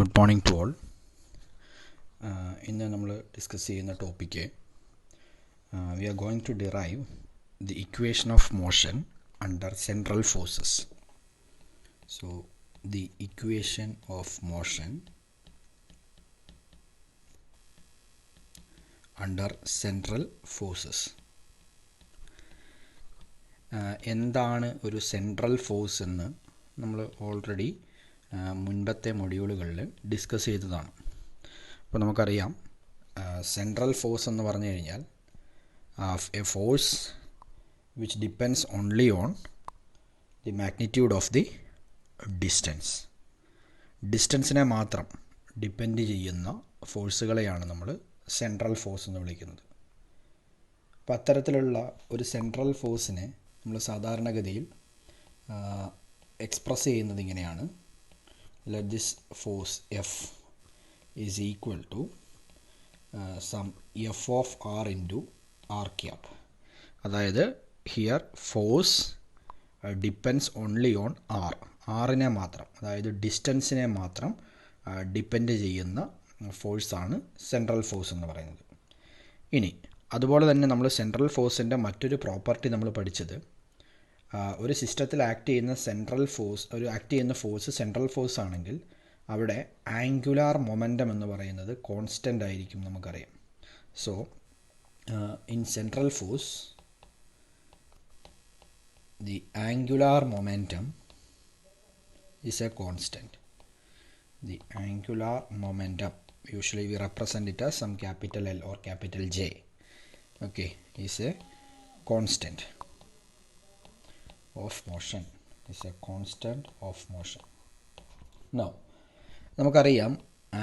Good morning to all. ഇന്ന് നമ്മൾ discuss ചെയ്യുന്ന topic we are going to derive the equation of motion under central forces. So the equation of motion under central forces. എന്താണ് ഒരു central force എന്ന് നമ്മൾ already മുൻപത്തെ മൊഡ്യൂളുകളിൽ discuss ചെയ്തതാണ്. അപ്പോൾ നമുക്കറിയാം സെൻട്രൽ ഫോഴ്സ് എന്ന് പറഞ്ഞു കഴിഞ്ഞാൽ a force which depends only on the magnitude of the ഡിസ്റ്റൻസിനെ മാത്രം ഡിപ്പെൻഡ് ചെയ്യുന്ന ഫോഴ്സുകളെയാണ് നമ്മൾ സെൻട്രൽ ഫോഴ്സ് എന്ന് വിളിക്കുന്നത്. അപ്പോൾ അത്തരത്തിലുള്ള ഒരു സെൻട്രൽ ഫോഴ്സിനെ നമ്മൾ സാധാരണഗതിയിൽ എക്സ്പ്രസ് ചെയ്യുന്നത് ഇങ്ങനെയാണ്: let this force F is equal to some F of R into R cap. അതായത് here force depends only on ആറിനെ മാത്രം, അതായത് ഡിസ്റ്റൻസിനെ മാത്രം ഡിപ്പെൻഡ് ചെയ്യുന്ന ഫോഴ്സാണ് സെൻട്രൽ ഫോഴ്സ് എന്ന് പറയുന്നത്. ഇനി അതുപോലെ തന്നെ നമ്മൾ സെൻട്രൽ ഫോഴ്സിൻ്റെ മറ്റൊരു പ്രോപ്പർട്ടി നമ്മൾ പഠിച്ചത്, ഒരു സിസ്റ്റത്തിൽ ആക്ട് ചെയ്യുന്ന ഫോഴ്സ് സെൻട്രൽ ഫോഴ്സ് ആണെങ്കിൽ അവിടെ ആംഗുലാർ മൊമെൻറ്റം എന്ന് പറയുന്നത് കോൺസ്റ്റൻ്റ് ആയിരിക്കും നമുക്കറിയാം. So in central force the angular momentum is A constant. The angular momentum usually we represent it as some capital L or capital J, okay, is a constant of motion, now നമുക്കറിയാം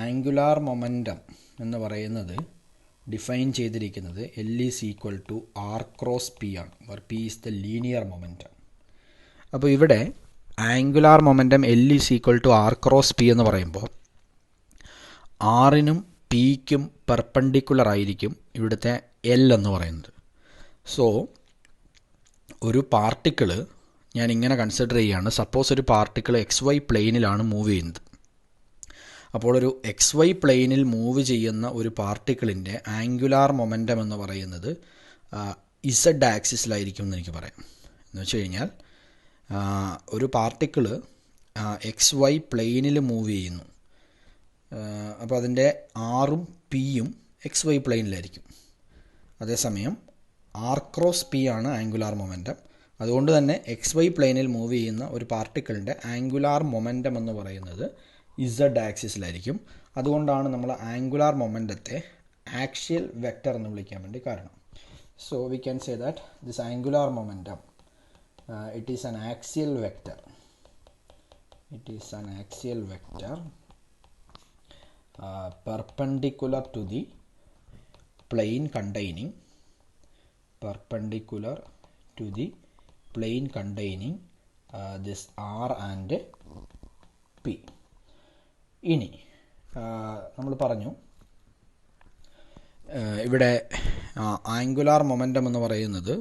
angular momentum എന്ന് പറയുന്നത് define ചെയ്തിരിക്കുന്നത് L is equal to R cross P ആണ്, where P is the linear momentum. അപ്പോൾ ഇവിടെ angular momentum L is equal to R cross P എന്ന് പറയുമ്പോൾ ആറിനും പിക്കും പെർപെൻഡിക്കുലർ ആയിരിക്കും ഇവിടുത്തെ എൽ എന്ന് പറയുന്നത്. സോ ഒരു പാർട്ടിക്കിള് ഞാൻ ഇങ്ങനെ കൺസിഡർ ചെയ്യുകയാണ്. സപ്പോസ് ഒരു പാർട്ടിക്കിൾ XY പ്ലെയിനിലാണ് മൂവ് ചെയ്യുന്നത്. അപ്പോൾ ഒരു XY പ്ലെയിനിൽ മൂവ് ചെയ്യുന്ന ഒരു പാർട്ടിക്കിളിൻ്റെ ആംഗുലാർ മൊമെൻറ്റം എന്ന് പറയുന്നത് Z ആക്സിസിലായിരിക്കും എന്ന് എനിക്ക് പറയാം. എന്ന് വെച്ച് കഴിഞ്ഞാൽ ഒരു പാർട്ടിക്കിള് XY പ്ലെയിനിൽ മൂവ് ചെയ്യുന്നു. അപ്പോൾ അതിൻ്റെ ആറും പിയും XY പ്ലെയിനിലായിരിക്കും. അതേസമയം R ക്രോസ് P ആണ് ആംഗുലാർ മൊമെൻറ്റം. അതുകൊണ്ട് തന്നെ XY പ്ലെയിനിൽ മൂവ് ചെയ്യുന്ന ഒരു പാർട്ടിക്കിളിൻ്റെ ആംഗുലാർ മൊമെൻറ്റം എന്ന് പറയുന്നത് Z ആക്സിസിലായിരിക്കും. അതുകൊണ്ടാണ് നമ്മൾ ആംഗുലാർ മൊമെൻറ്റത്തെ ആക്സിയൽ വെക്റ്റർ എന്ന് വിളിക്കാൻ വേണ്ടി കാരണം. So we can say that this angular momentum it is an axial vector perpendicular to the plane containing this R and P. ഇനി നമ്മൾ പറഞ്ഞു ഇവിടെ ആംഗുലാർ മൊമെൻറ്റം എന്ന് പറയുന്നത്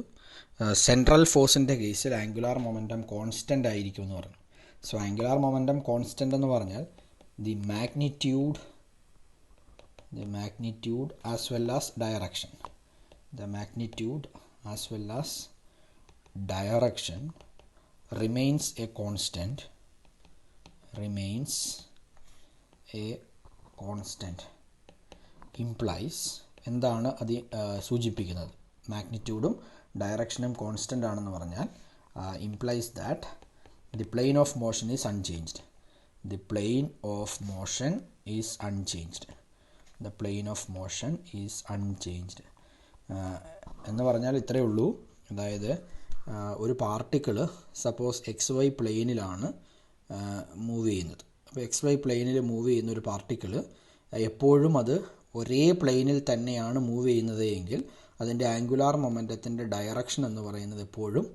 സെൻട്രൽ ഫോഴ്സിൻ്റെ കേസിൽ ആംഗുലാർ മൊമെൻറ്റം കോൺസ്റ്റൻ്റ് ആയിരിക്കും എന്ന് പറഞ്ഞു. സോ ആംഗുലാർ മൊമെൻറ്റം കോൺസ്റ്റൻ്റ് എന്ന് പറഞ്ഞാൽ the magnitude as well as direction. The magnitude as well as direction remains a constant. Implies എന്താണ് അത് സൂചിപ്പിക്കുന്നത്? മാഗ്നിറ്റ്യൂഡും ഡയറക്ഷനും കോൺസ്റ്റൻ്റ് ആണെന്ന് പറഞ്ഞാൽ implies that the plane of motion is unchanged. The plane of motion is unchanged. എന്ന് പറഞ്ഞാൽ ഇത്രയേ ഉള്ളൂ. അതായത് ഒരു പാർട്ടിക്കിള് സപ്പോസ് XY പ്ലെയിനിലാണ് മൂവ് ചെയ്യുന്നത്. അപ്പോൾ XY പ്ലെയിനിൽ മൂവ് ചെയ്യുന്ന ഒരു പാർട്ടിക്കിള് എപ്പോഴും അത് ഒരേ പ്ലെയിനിൽ തന്നെയാണ് മൂവ് ചെയ്യുന്നത് എങ്കിൽ അതിൻ്റെ ആംഗുലാർ മൊമെൻറ്റത്തിൻ്റെ ഡയറക്ഷൻ എന്ന് പറയുന്നത് എപ്പോഴും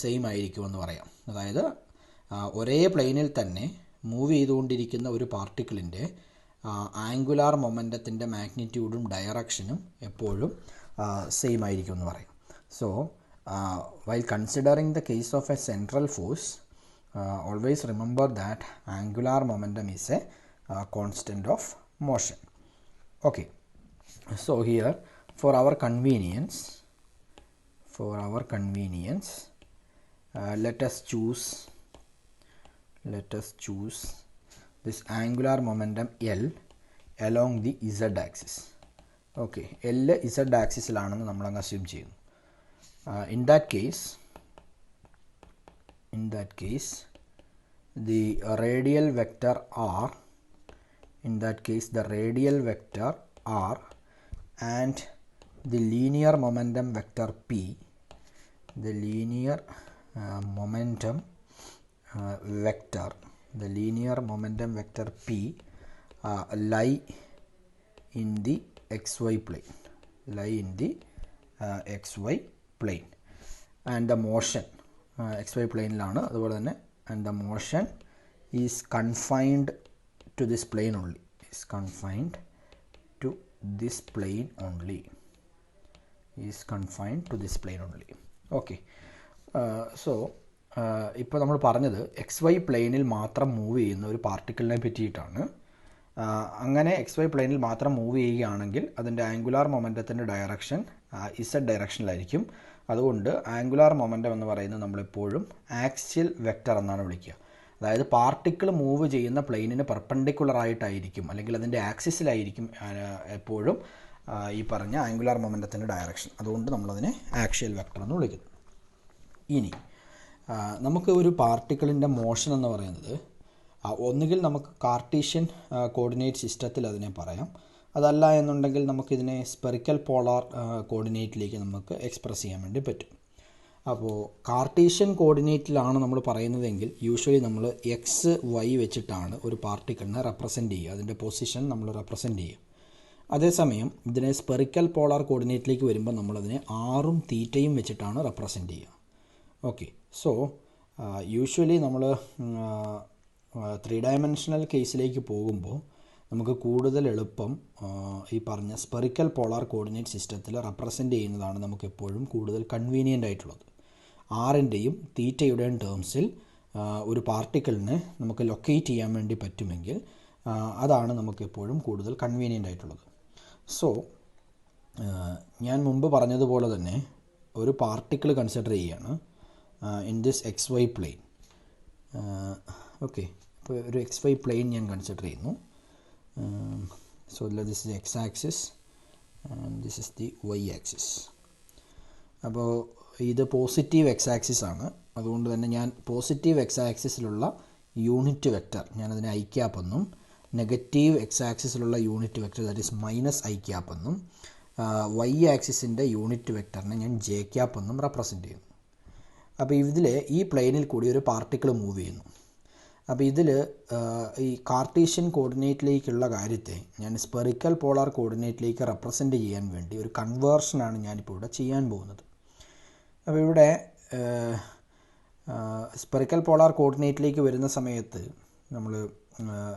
സെയിം ആയിരിക്കുമെന്ന് പറയാം. അതായത് ഒരേ പ്ലെയിനിൽ തന്നെ മൂവ് ചെയ്തുകൊണ്ടിരിക്കുന്ന ഒരു പാർട്ടിക്കിളിൻ്റെ ആംഗുലാർ മൊമെൻറ്റത്തിൻ്റെ മാഗ്നിറ്റ്യൂഡും ഡയറക്ഷനും എപ്പോഴും സെയിം ആയിരിക്കും എന്ന് പറയും. So while considering the case of a central force, always remember that angular momentum is a constant of motion. Okay, so here for our convenience, let us choose this angular momentum L along the z axis. Okay, L z ആക്സിസിലാണെന്ന് നമ്മൾ അങ്ങ് assume ചെയ്യുന്നു. In that case the radial vector r and the linear momentum vector p, lie in the xy plane, and the motion xy പ്ലെയിനിലാണ്. അതുപോലെ തന്നെ and the motion is confined to this plane only, okay. So ഇപ്പോൾ നമ്മൾ പറഞ്ഞത് XY പ്ലെയിനിൽ മാത്രം move ചെയ്യുന്ന ഒരു പാർട്ടിക്കിളിനെ പറ്റിയിട്ടാണ്. അങ്ങനെ XY പ്ലെയിനിൽ മാത്രം മൂവ് ചെയ്യുകയാണെങ്കിൽ അതിൻ്റെ ആംഗുലാർ മൊമെൻറ്റത്തിൻ്റെ ഡയറക്ഷൻ Z ഡയറക്ഷനിലായിരിക്കും. അതുകൊണ്ട് ആംഗുലാർ മൊമെൻറ്റം എന്ന് പറയുന്നത് നമ്മളെപ്പോഴും ആക്സിയൽ വെക്റ്റർ എന്നാണ് വിളിക്കുക. അതായത് പാർട്ടിക്കിൾ മൂവ് ചെയ്യുന്ന പ്ലെയിനിന് പെർപെൻഡിക്കുലറായിട്ടായിരിക്കും അല്ലെങ്കിൽ അതിൻ്റെ ആക്സിസിലായിരിക്കും എപ്പോഴും ഈ പറഞ്ഞ ആംഗുലാർ മൊമെൻറ്റത്തിൻ്റെ ഡയറക്ഷൻ. അതുകൊണ്ട് നമ്മളതിനെ ആക്സിയൽ വെക്റ്റർ എന്ന് വിളിക്കുന്നു. ഇനി നമുക്ക് ഒരു പാർട്ടിക്കിളിൻ്റെ മോഷൻ എന്ന് പറയുന്നത് ഒന്നുകിൽ നമുക്ക് കാർട്ടീഷ്യൻ കോർഡിനേറ്റ് സിസ്റ്റത്തിൽ അതിനെ പറയാം, അതല്ല എന്നുണ്ടെങ്കിൽ നമുക്കിതിനെ സ്പെറിക്കൽ പോളാർ കോർഡിനേറ്റിലേക്ക് നമുക്ക് എക്സ്പ്രസ് ചെയ്യാൻ വേണ്ടി പറ്റും. അപ്പോൾ കാർട്ടീഷ്യൻ കോർഡിനേറ്റിലാണ് നമ്മൾ പറയുന്നതെങ്കിൽ യൂഷ്വലി നമ്മൾ എക്സ് വൈ വെച്ചിട്ടാണ് ഒരു പാർട്ടിക്കിളിനെ റെപ്രസെൻ്റ് ചെയ്യുക, അതിൻ്റെ പൊസിഷൻ നമ്മൾ റെപ്രസെൻ്റ് ചെയ്യും. അതേസമയം ഇതിനെ സ്പെറിക്കൽ പോളാർ കോർഡിനേറ്റിലേക്ക് വരുമ്പോൾ നമ്മളതിനെ ആറും തീറ്റയും വെച്ചിട്ടാണ് റെപ്രസെൻ്റ് ചെയ്യുക. ഓക്കെ, സോ യൂഷ്വലി നമ്മൾ 3 ഡയമെൻഷണൽ കേസിലേക്ക് പോകുമ്പോൾ നമുക്ക് കൂടുതൽ എളുപ്പം ഈ പറഞ്ഞ സ്പെറിക്കൽ പോളാർ കോർഡിനേറ്റ് സിസ്റ്റത്തിൽ റെപ്രസെൻ്റ് ചെയ്യുന്നതാണ് നമുക്ക് എപ്പോഴും കൂടുതൽ കൺവീനിയൻ്റ് ആയിട്ടുള്ളത്. ആറിൻ്റെയും തീറ്റയുടെയും ടേംസിൽ ഒരു പാർട്ടിക്കിളിനെ നമുക്ക് ലൊക്കേറ്റ് ചെയ്യാൻ വേണ്ടി പറ്റുമെങ്കിൽ അതാണ് നമുക്ക് എപ്പോഴും കൂടുതൽ കൺവീനിയൻ്റ് ആയിട്ടുള്ളത്. സോ ഞാൻ മുമ്പ് പറഞ്ഞതുപോലെ തന്നെ ഒരു പാർട്ടിക്കിൾ കൺസിഡർ ചെയ്യുകയാണ് in this XY plane. Okay, ഇപ്പോൾ ഒരു XY പ്ലെയിൻ ഞാൻ കൺസിഡർ ചെയ്യുന്നു. So this is X axis and this is the Y axis. അപ്പോൾ ഇത് പോസിറ്റീവ് എക്സ് ആക്സിസ് ആണ്. അതുകൊണ്ട് തന്നെ ഞാൻ പോസിറ്റീവ് എക്സ് ആക്സിസിലുള്ള യൂണിറ്റ് വെക്റ്റർ ഞാനതിനെ ഐ ക്യാപ്പ് എന്നും, നെഗറ്റീവ് എക്സ് ആക്സിസിലുള്ള unit vector that is minus I cap എന്നും, വൈ ആക്സിസിൻ്റെ യൂണിറ്റ് വെക്റ്ററിനെ ഞാൻ ജെ ക്യാപ്പ് എന്നും റെപ്രസെൻ്റ് ചെയ്യുന്നു. അപ്പോൾ ഇതിൽ ഈ പ്ലെയിനിൽ കൂടി ഒരു പാർട്ടിക്കിൾ മൂവ് ചെയ്യുന്നു. അപ്പോൾ ഇതിൽ ഈ കാർട്ടീഷ്യൻ കോർഡിനേറ്റിലേക്കുള്ള കാര്യത്തെ ഞാൻ സ്പെറിക്കൽ പോളാർ കോർഡിനേറ്റിലേക്ക് റെപ്രസെൻ്റ് ചെയ്യാൻ വേണ്ടി ഒരു കൺവേർഷനാണ് ഞാനിപ്പോൾ ഇവിടെ ചെയ്യാൻ പോകുന്നത്. അപ്പോൾ ഇവിടെ സ്പെറിക്കൽ പോളാർ കോർഡിനേറ്റിലേക്ക് വരുന്ന സമയത്ത് നമ്മൾ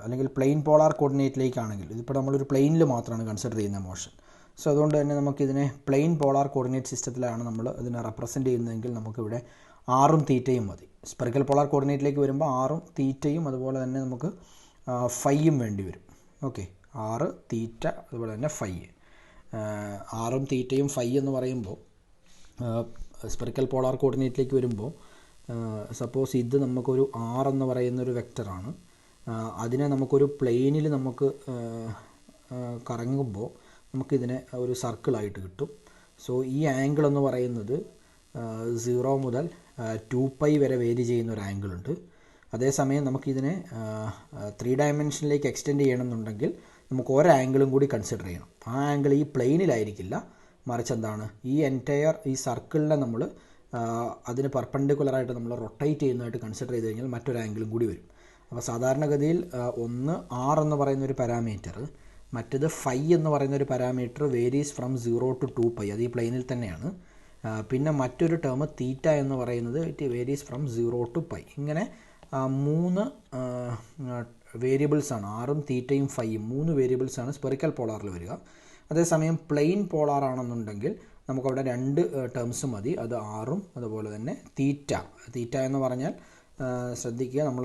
അല്ലെങ്കിൽ പ്ലെയിൻ പോളാർ കോർഡിനേറ്റിലേക്കാണെങ്കിൽ ഇതിപ്പോൾ നമ്മളൊരു പ്ലെയിനിൽ മാത്രമാണ് കൺസിഡർ ചെയ്യുന്ന മോഷൻ. സോ അതുകൊണ്ട് തന്നെ നമുക്കിതിനെ പ്ലെയിൻ പോളാർ കോർഡിനേറ്റ് സിസ്റ്റത്തിലാണ് നമ്മൾ ഇതിനെ റെപ്രസെൻ്റ് ചെയ്യുന്നതെങ്കിൽ നമുക്കിവിടെ ആറും തീറ്റയും മതി. സ്പെറിക്കൽ പോളാർ കോർഡിനേറ്റിലേക്ക് വരുമ്പോൾ ആറും തീറ്റയും അതുപോലെ തന്നെ നമുക്ക് ഫൈയും വേണ്ടി വരും. ഓക്കെ, 6 തീറ്റ അതുപോലെ തന്നെ ഫൈ. ആറും തീറ്റയും ഫൈ എന്ന് പറയുമ്പോൾ സ്പെറിക്കൽ പോളാർ കോർഡിനേറ്റിലേക്ക് വരുമ്പോൾ സപ്പോസ് ഇത് നമുക്കൊരു ആർ എന്ന് പറയുന്നൊരു വെക്റ്ററാണ്. അതിനെ നമുക്കൊരു പ്ലെയിനിൽ നമുക്ക് കറങ്ങുമ്പോൾ നമുക്കിതിനെ ഒരു സർക്കിളായിട്ട് കിട്ടും. സോ ഈ ആംഗിൾ എന്ന് പറയുന്നത് 0 മുതൽ 2π വരെ വേരി ചെയ്യുന്ന ഒരു ആംഗിളുണ്ട്. അതേസമയം നമുക്കിതിനെ 3 ഡയമെൻഷനിലേക്ക് എക്സ്റ്റെൻഡ് ചെയ്യണമെന്നുണ്ടെങ്കിൽ നമുക്ക് ഒരു ആംഗിളും കൂടി കൺസിഡർ ചെയ്യണം. ആ ആംഗിൾ ഈ പ്ലെയിനിലായിരിക്കില്ല, മറിച്ച് എന്താണ് ഈ എൻറ്റയർ ഈ സർക്കിളിനെ നമ്മൾ അതിന് പെർപെൻഡിക്കുലറായിട്ട് നമ്മൾ റൊട്ടേറ്റ് ചെയ്യുന്നതായിട്ട് കൺസിഡർ ചെയ്ത് കഴിഞ്ഞാൽ മറ്റൊരു ആംഗിളും കൂടി വരും. അപ്പോൾ സാധാരണഗതിയിൽ ഒന്ന് ആർ എന്ന് പറയുന്നൊരു പാരാമീറ്റർ, മറ്റേത് ഫൈ എന്ന് പറയുന്നൊരു പാരാമീറ്റർ വേരീസ് ഫ്രം 0 to 2π, അത് ഈ പ്ലെയിനിൽ തന്നെയാണ്. പിന്നെ മറ്റൊരു ടേം തീറ്റ എന്ന് പറയുന്നത് ഇറ്റ് വേരീസ് ഫ്രം 0 to π. ഇങ്ങനെ 3 വേരിയബിൾസാണ്, ആറും തീറ്റയും ഫൈയും 3 വേരിയബിൾസാണ് സ്പെറിക്കൽ പോളാറിൽ വരിക. അതേസമയം പ്ലെയിൻ പോളാർ ആണെന്നുണ്ടെങ്കിൽ നമുക്കവിടെ 2 ടേംസ് മതി, അത് ആറും അതുപോലെ തന്നെ തീറ്റ എന്ന് പറഞ്ഞാൽ ശ്രദ്ധിക്കുക, നമ്മൾ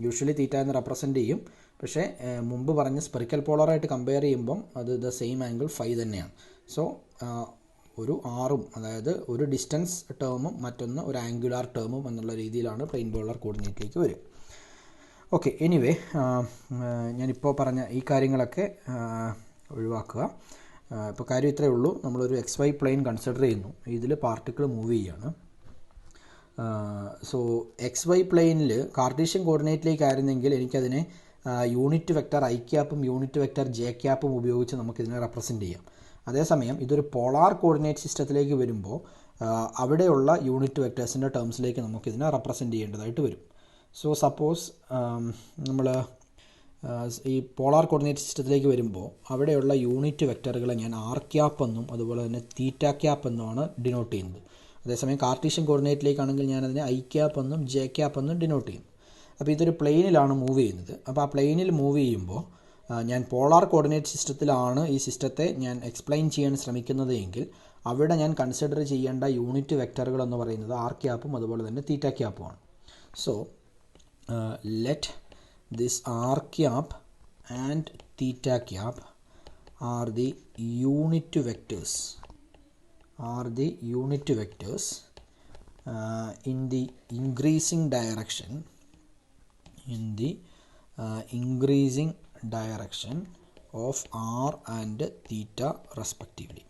യൂഷ്വലി തീറ്റ എന്ന് റെപ്രസെൻ്റ് ചെയ്യും. പക്ഷേ മുമ്പ് പറഞ്ഞ സ്പെറിക്കൽ പോളറായിട്ട് കമ്പയർ ചെയ്യുമ്പം അത് ദ സെയിം ആംഗിൾ ഫൈ തന്നെയാണ്. സോ ഒരു ആറും, അതായത് ഒരു ഡിസ്റ്റൻസ് ടേമും മറ്റൊന്ന് ഒരു ആംഗുലാർ ടേമും എന്നുള്ള രീതിയിലാണ് പ്ലെയിൻ പോളാർ കോർഡിനേറ്റിലേക്ക് വരിക. ഓക്കെ, എനിവേ ഞാനിപ്പോൾ പറഞ്ഞ ഈ കാര്യങ്ങളൊക്കെ ഒഴിവാക്കുക. ഇപ്പോൾ കാര്യം ഇത്രയേ ഉള്ളൂ. നമ്മളൊരു XY പ്ലെയിൻ കൺസിഡർ ചെയ്യുന്നു. ഇതിൽ പാർട്ടിക്കിൾ മൂവ് ചെയ്യുകയാണ്. സോ XY പ്ലെയിനിൽ കാർട്ടീഷ്യൻ കോർഡിനേറ്റിലേക്കായിരുന്നെങ്കിൽ എനിക്കതിനെ യൂണിറ്റ് വെക്റ്റർ ഐ ക്യാപ്പും യൂണിറ്റ് വെക്റ്റർ ജെ ക്യാപ്പും ഉപയോഗിച്ച് നമുക്കിതിനെ റെപ്രസെൻ്റ് ചെയ്യാം. അതേസമയം ഇതൊരു പോളാർ കോർഡിനേറ്റ് സിസ്റ്റത്തിലേക്ക് വരുമ്പോൾ അവിടെയുള്ള യൂണിറ്റ് വെക്റ്റേഴ്സിൻ്റെ ടേംസിലേക്ക് നമുക്കിതിനെ റെപ്രസെൻ്റ് ചെയ്യേണ്ടതായിട്ട് വരും. സോ സപ്പോസ് നമ്മൾ ഈ പോളാർ കോർഡിനേറ്റ് സിസ്റ്റത്തിലേക്ക് വരുമ്പോൾ അവിടെയുള്ള യൂണിറ്റ് വെക്റ്ററുകളെ ഞാൻ ആർ ക്യാപ്പ് എന്നും അതുപോലെ തന്നെ തീറ്റ ക്യാപ്പ് എന്നുമാണ് ഡിനോട്ട് ചെയ്യുന്നത്. അതേസമയം കാർട്ടീഷ്യൻ കോർഡിനേറ്റിലേക്കാണെങ്കിൽ ഞാനതിനെ ഐ ക്യാപ്പ് എന്നും ജെ ക്യാപ്പ് എന്നും ഡിനോട്ട് ചെയ്യുന്നു. അപ്പോൾ ഇതൊരു പ്ലെയിനിലാണ് മൂവ് ചെയ്യുന്നത്. അപ്പോൾ ആ പ്ലെയിനിൽ മൂവ് ചെയ്യുമ്പോൾ ഞാൻ പോളാർ കോർഡിനേറ്റ് സിസ്റ്റത്തിലാണ് ഈ സിസ്റ്റത്തെ ഞാൻ എക്സ്പ്ലെയിൻ ചെയ്യാൻ ശ്രമിക്കുന്നത് എങ്കിൽ അവിടെ ഞാൻ കൺസിഡർ ചെയ്യേണ്ട യൂണിറ്റ് വെക്റ്ററുകൾ എന്ന് പറയുന്നത് ആർ ക്യാപ്പും അതുപോലെ തന്നെ തീറ്റ ക്യാപ്പുമാണ്. So let this R cap and theta cap are the unit vectors in the increasing direction of r and theta respectively.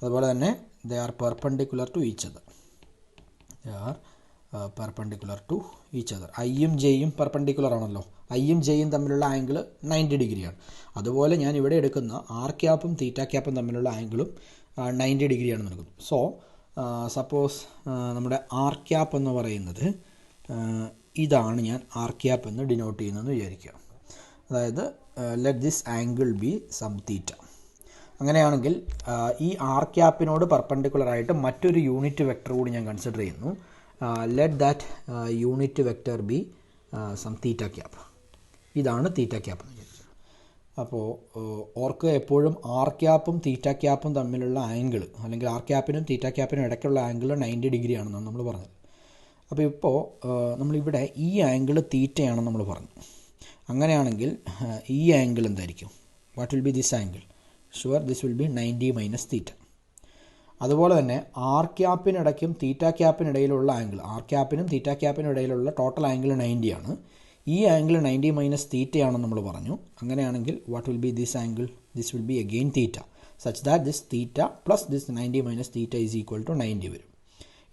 അതുപോലെ തന്നെ they are perpendicular to each other. ഐയും ജെയും പെർപെൻഡിക്കുലർ ആണല്ലോ. ഐയും ജെയും തമ്മിലുള്ള ആംഗിൾ 90 ഡിഗ്രിയാണ്. അതുപോലെ ഞാൻ ഇവിടെ എടുക്കുന്ന ആർ ക്യാപ്പും തീറ്റ ക്യാപ്പും തമ്മിലുള്ള ആംഗിളും 90 ഡിഗ്രിയാണ് നൽകുന്നത്. സോ സപ്പോസ് നമ്മുടെ ആർ ക്യാപ്പ് എന്ന് പറയുന്നത് ഇതാണ്. ഞാൻ ആർ ക്യാപ്പ് എന്ന് ഡിനോട്ട് ചെയ്യുന്നതെന്ന് വിചാരിക്കുക. അതായത് let this angle be some theta. അങ്ങനെയാണെങ്കിൽ ഈ ആർ ക്യാപ്പിനോട് പെർപെൻഡിക്കുലറായിട്ട് മറ്റൊരു യൂണിറ്റ് വെക്റ്റർ കൂടി ഞാൻ കൺസിഡർ ചെയ്യുന്നു. Let that unit vector be some theta cap. ഇതാണ് തീറ്റ ക്യാപ്പ് എന്ന് വിചാരിച്ചു. അപ്പോൾ ഓർക്ക് എപ്പോഴും ആർ ക്യാപ്പും തീറ്റ ക്യാപ്പും തമ്മിലുള്ള ആംഗിൾ, അല്ലെങ്കിൽ ആർ ക്യാപ്പിനും തീറ്റ ക്യാപ്പിനും ഇടയ്ക്കുള്ള ആംഗിൾ 90 ഡിഗ്രി ആണെന്നാണ് നമ്മൾ പറഞ്ഞത്. അപ്പോൾ ഇപ്പോൾ നമ്മളിവിടെ ഈ ആംഗിൾ തീറ്റയാണെന്ന് നമ്മൾ പറഞ്ഞു. അങ്ങനെയാണെങ്കിൽ ഈ ആംഗിൾ എന്തായിരിക്കും? What will be this angle? Sure this will B 90 minus തീറ്റ. അതുപോലെ തന്നെ ആർ ക്യാപ്പിനിടയ്ക്കും തീറ്റ ക്യാപ്പിനിടയിലുള്ള ആംഗിൾ, ആർ ക്യാപ്പിനും തീറ്റ ക്യാപ്പിനും ഇടയിലുള്ള ടോട്ടൽ ആംഗിൾ 90 ആണ്. ഈ ആംഗിൾ 90 മൈനസ് തീറ്റയാണെന്ന് നമ്മൾ പറഞ്ഞു. അങ്ങനെയാണെങ്കിൽ what will be this angle? This will be again theta, such that this theta plus this 90 minus theta is equal to 90 വരും.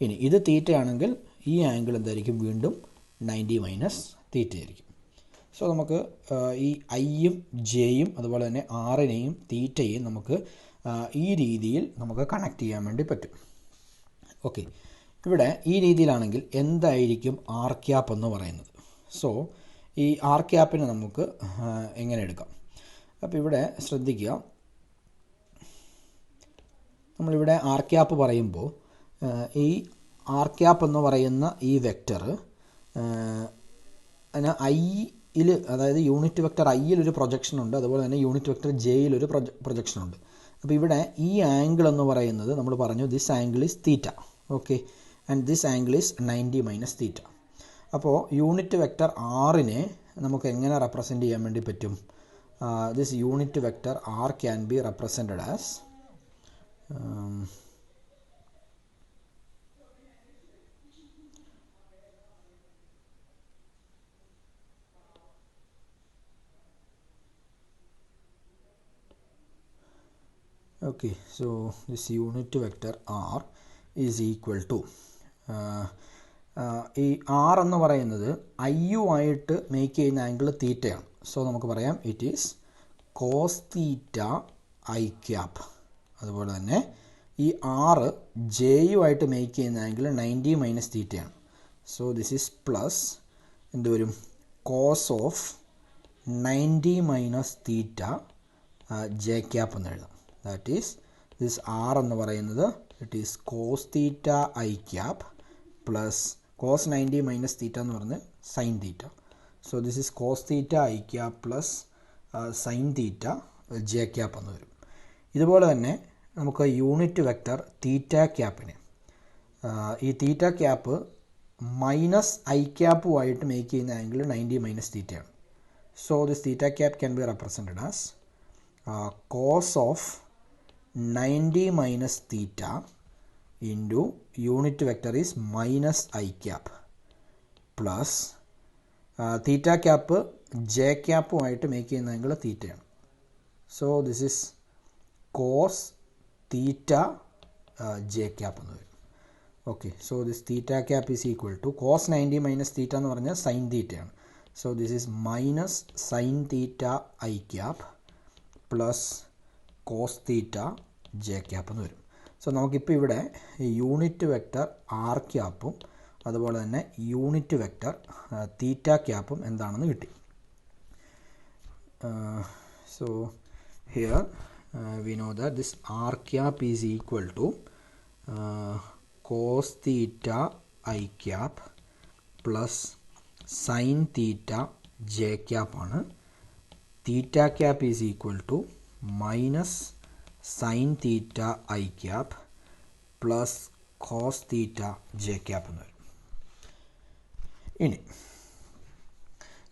ഇനി ഇത് തീറ്റയാണെങ്കിൽ ഈ ആംഗിൾ എന്തായിരിക്കും? വീണ്ടും 90 മൈനസ് തീറ്റ ആയിരിക്കും. സോ നമുക്ക് ഈ ഐയും ജെയും അതുപോലെ തന്നെ ആറിനെയും തീറ്റയെയും നമുക്ക് ഈ രീതിയിൽ നമുക്ക് കണക്ട് ചെയ്യാൻ വേണ്ടി പറ്റും. ഓക്കെ, ഇവിടെ ഈ രീതിയിലാണെങ്കിൽ എന്തായിരിക്കും ആർ ക്യാപ്പ് എന്ന് പറയുന്നത്? സോ ഈ ആർ ക്യാപ്പിനെ നമുക്ക് എങ്ങനെ എടുക്കാം? അപ്പോൾ ഇവിടെ ശ്രദ്ധിക്കുക, നമ്മളിവിടെ ആർ ക്യാപ്പ് പറയുമ്പോൾ ഈ ആർ ക്യാപ്പ് എന്ന് പറയുന്ന ഈ വെക്റ്റർ അതിന് ഐയിൽ, അതായത് യൂണിറ്റ് വെക്റ്റർ ഐയിൽ ഒരു പ്രൊജക്ഷൻ ഉണ്ട്, അതുപോലെ തന്നെ യൂണിറ്റ് വെക്റ്റർ ജെയിൽ ഒരു പ്രൊജക്ഷൻ ഉണ്ട്. അപ്പോൾ ഇവിടെ ഈ ആംഗിൾ എന്ന് പറയുന്നത് നമ്മൾ പറഞ്ഞു this angle is theta. Okay, and this angle is 90 minus തീറ്റ. അപ്പോൾ യൂണിറ്റ് വെക്റ്റർ ആറിനെ നമുക്ക് എങ്ങനെ റെപ്രസെൻ്റ് ചെയ്യാൻ വേണ്ടി പറ്റും? This unit vector R can be represented as okay, so this unit vector r is equal to ഈ ആർ എന്ന് പറയുന്നത് ഐയുമായിട്ട് മേക്ക് ചെയ്യുന്ന ആംഗിൾ തീറ്റയാണ്. സോ നമുക്ക് പറയാം it is cos theta I cap. അതുപോലെ തന്നെ ഈ ആറ് ജെയുമായിട്ട് മേക്ക് ചെയ്യുന്ന ആംഗിൾ 90 മൈനസ് തീറ്റയാണ്. സോ ദിസ് ഈസ് പ്ലസ് എന്ത് വരും? Cos of 90 minus theta J cap എന്ന് എഴുതാം. ദാറ്റ് ഈസ് ദിസ് ആർ എന്ന് പറയുന്നത് it is cos theta I cap plus cos 90 minus theta എന്ന് പറഞ്ഞ് sine theta. So this is cos theta I cap plus sine theta J cap എന്ന് വരും. ഇതുപോലെ തന്നെ നമുക്ക് യൂണിറ്റ് വെക്റ്റർ തീറ്റ ക്യാപ്പിനെ ഈ തീറ്റ ക്യാപ്പ് മൈനസ് ഐ ക്യാപ്പുമായിട്ട് മേക്ക് ചെയ്യുന്ന ആംഗിൾ 90 മൈനസ് തീറ്റയാണ്. So this theta cap can be represented as cos of 90 minus theta into unit vector is minus I cap plus theta cap J ക്യാപ്പുമായിട്ട് make ചെയ്യുന്ന angle തീറ്റയാണ്. So this is cos theta J cap എന്ന് വരും. Okay, so this theta cap is equal to cos 90 minus theta എന്ന് പറഞ്ഞാൽ sine തീറ്റയാണ്. So this is minus sine theta I cap plus cos theta J cap എന്ന് വരും. So നമുക്കിപ്പോൾ ഇവിടെ unit vector R ക്യാപ്പും അതുപോലെ തന്നെ യൂണിറ്റ് വെക്ടർ തീറ്റ ക്യാപ്പും എന്താണെന്ന് കിട്ടി. So here we know that this r cap is equal to cos theta I cap plus sin theta j cap ആണ്. theta cap is equal to minus sin theta I cap plus cos theta j cap എന്ന് വരും. ഇനി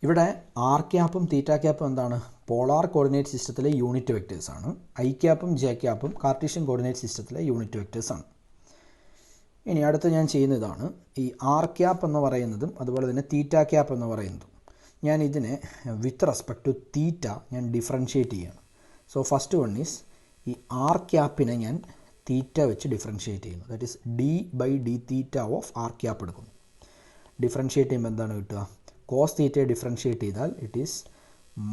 ഇവിടെ R ക്യാപ്പും theta ക്യാപ്പും എന്താണ്? Polar coordinate സിസ്റ്റത്തിലെ unit വെക്ടേഴ്സാണ്. I ക്യാപ്പും ജെ ക്യാപ്പും കാർട്ടീഷ്യൻ കോർഡിനേറ്റ് സിസ്റ്റത്തിലെ യൂണിറ്റ് വെക്ടേഴ്സാണ്. ഇനി അടുത്ത് ഞാൻ ചെയ്യുന്നതാണ് ഈ ആർ ക്യാപ്പ് എന്ന് പറയുന്നതും അതുപോലെ തന്നെ തീറ്റ ക്യാപ്പ് എന്ന് പറയുന്നതും ഞാൻ ഇതിനെ വിത്ത് റെസ്പെക്ട് ടു തീറ്റ ഞാൻ ഡിഫറൻഷ്യേറ്റ് ചെയ്യുകയാണ്. സോ ഫസ്റ്റ് വൺ ഈസ് ഈ ആർ ക്യാപ്പിനെ ഞാൻ തീറ്റ വെച്ച് ഡിഫറൻഷ്യേറ്റ് ചെയ്യുന്നു. That is D by D theta of R cap എടുക്കുന്നു. ഡിഫറൻഷ്യേറ്റ് ചെയ്യുമ്പോൾ എന്താണ് കിട്ടുക? കോസ് തീറ്റയെ ഡിഫറൻഷ്യേറ്റ് ചെയ്താൽ it is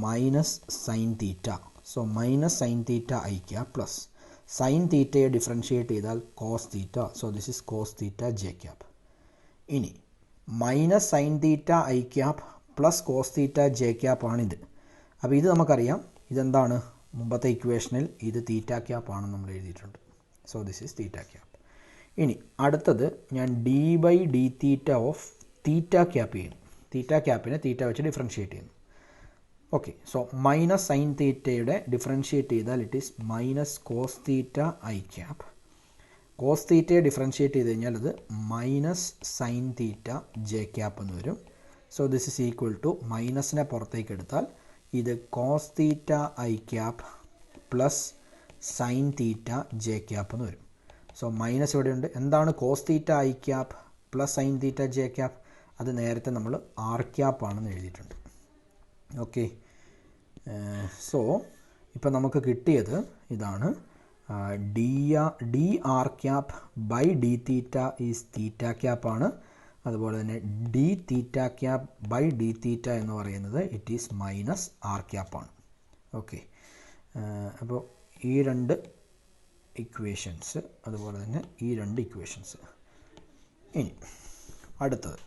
minus sine theta. So minus sine theta I cap plus sine തീറ്റയെ ഡിഫറൻഷ്യേറ്റ് ചെയ്താൽ cos theta. So this is cos theta J cap. ഇനി minus sine theta I cap plus cos theta J cap ആണിത്. അപ്പോൾ ഇത് നമുക്കറിയാം ഇതെന്താണ്? മുമ്പത്തെ ഇക്വേഷനിൽ ഇത് തീറ്റ ക്യാപ്പ് ആണെന്ന് നമ്മൾ എഴുതിയിട്ടുണ്ട്. So this is theta cap. ഇനി അടുത്തത് ഞാൻ D by D theta of theta cap ചെയ്യുന്നു. തീറ്റ ക്യാപ്പിനെ തീറ്റ വെച്ച് ഡിഫറൻഷ്യേറ്റ് ചെയ്യുന്നു. ഓക്കെ, സോ മൈനസ് സൈൻ തീറ്റയുടെ ഡിഫറൻഷ്യേറ്റ് ചെയ്താൽ it is minus cos theta I cap. Cos തീറ്റയെ ഡിഫറൻഷ്യേറ്റ് ചെയ്ത് കഴിഞ്ഞാൽ അത് minus sine theta J cap എന്ന് വരും. So this is equal to മൈനസിനെ പുറത്തേക്ക് എടുത്താൽ ഇത് cos theta I cap plus sine theta J cap എന്ന് വരും. സോ മൈനസ് ഇവിടെയുണ്ട്. എന്താണ് cos theta I cap plus sine theta J cap? അത് നേരത്തെ നമ്മൾ ആർ ക്യാപ്പ് ആണെന്ന് എഴുതിയിട്ടുണ്ട്. ഓക്കെ, സോ ഇപ്പം നമുക്ക് കിട്ടിയത് ഇതാണ്. D R cap by D theta is theta ക്യാപ്പാണ്. അതുപോലെ തന്നെ D theta cap by D theta എന്ന് പറയുന്നത് ഇറ്റ് ഈസ് മൈനസ് ആർ ക്യാപ്പാണ്. ഓക്കെ, അപ്പോൾ ഈ രണ്ട് ഇക്വേഷൻസ് അതുപോലെ തന്നെ ഈ രണ്ട് ഇക്വേഷൻസ്. ഇനി അടുത്തത്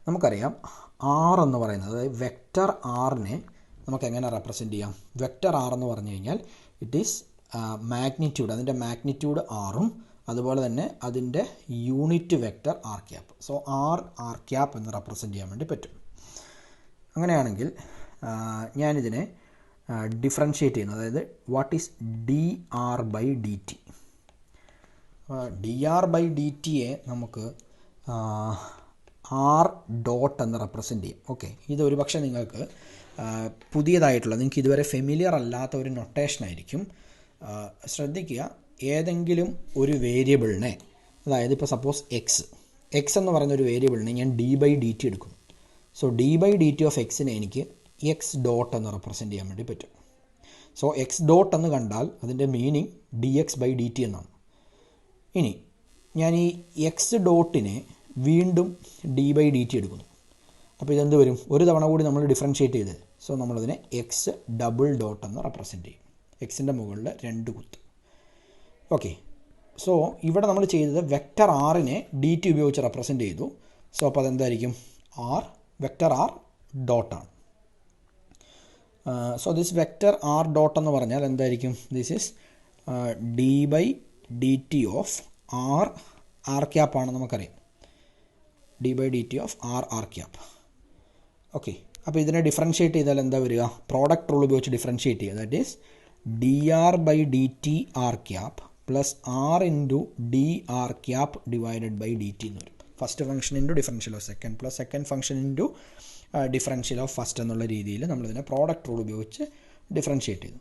നമുക്കറിയാം ആർ എന്ന് പറയുന്നത്, അതായത് വെക്റ്റർ ആറിനെ നമുക്ക് എങ്ങനെ റെപ്രസെൻറ്റ് ചെയ്യാം? വെക്റ്റർ ആർ എന്ന് പറഞ്ഞു കഴിഞ്ഞാൽ ഇറ്റ് ഈസ് മാഗ്നിറ്റ്യൂഡ്, അതിൻ്റെ മാഗ്നിറ്റ്യൂഡ് ആറും അതുപോലെ തന്നെ അതിൻ്റെ unit vector R cap. So R cap എന്ന് റെപ്രസെൻറ്റ് ചെയ്യാൻ വേണ്ടി പറ്റും. അങ്ങനെയാണെങ്കിൽ ഞാനിതിനെ ഡിഫറൻഷ്യേറ്റ് ചെയ്യുന്നു. അതായത് what is D R by D T? D R by D ടിയെ നമുക്ക് ആർ ഡോട്ട് എന്ന് റെപ്രസെൻറ്റ് ചെയ്യും. ഓക്കെ, ഇത് ഒരു പക്ഷേ നിങ്ങൾക്ക് പുതിയതായിട്ടുള്ള, നിങ്ങൾക്ക് ഇതുവരെ ഫെമിലിയർ അല്ലാത്ത ഒരു നൊട്ടേഷനായിരിക്കും. ശ്രദ്ധിക്കുക, ഏതെങ്കിലും ഒരു വേരിയബിളിനെ, അതായത് ഇപ്പോൾ സപ്പോസ് എക്സ് എന്ന് പറയുന്ന ഒരു വേരിയബിളിനെ ഞാൻ ഡി ബൈ ഡി ടി എടുക്കുന്നു. So D by D T of എക്സിനെ എനിക്ക് എക്സ് ഡോട്ട് എന്ന് റെപ്രസെൻറ്റ് ചെയ്യാൻ വേണ്ടി പറ്റും. സോ എക്സ് ഡോട്ട് എന്ന് കണ്ടാൽ അതിൻ്റെ meaning d X by D t എന്നാണ്. ഇനി ഞാൻ ഈ എക്സ് ഡോട്ടിനെ വീണ്ടും ഡി ബൈ ഡി ടി എടുക്കുന്നു. അപ്പോൾ ഇതെന്ത് വരും? ഒരു തവണ കൂടി നമ്മൾ ഡിഫറൻഷ്യേറ്റ് ചെയ്ത്, സോ നമ്മളതിനെ എക്സ് ഡബിൾ ഡോട്ട് എന്ന് റെപ്രസെൻറ്റ് ചെയ്യും. എക്സിൻ്റെ മുകളിൽ 2 കുത്ത്. ഓക്കെ, സോ ഇവിടെ നമ്മൾ ചെയ്തത് വെക്റ്റർ ആറിനെ ഡി ടി ഉപയോഗിച്ച് റെപ്രസെൻറ്റ് ചെയ്തു. സോ അപ്പോൾ അതെന്തായിരിക്കും? വെക്റ്റർ ആർ ഡോട്ടാണ്. So this vector R dot എന്ന് പറഞ്ഞാൽ എന്തായിരിക്കും? This is D by D T of R ക്യാപ്പാണ് നമുക്കറിയാം. D by D T of R cap. Okay, അപ്പോൾ ഇതിനെ ഡിഫറൻഷ്യേറ്റ് ചെയ്താൽ എന്താ വരിക? പ്രോഡക്റ്റ് റൂൾ ഉപയോഗിച്ച് ഡിഫറൻഷ്യേറ്റ് ചെയ്യുക. That is D R by D T R cap plus R into D R cap divided by D T എന്ന് വരും. First function into differential of second plus second function into differential of first എന്നുള്ള രീതിയിൽ നമ്മളിതിനെ product rule ഉപയോഗിച്ച് differentiate ചെയ്തു.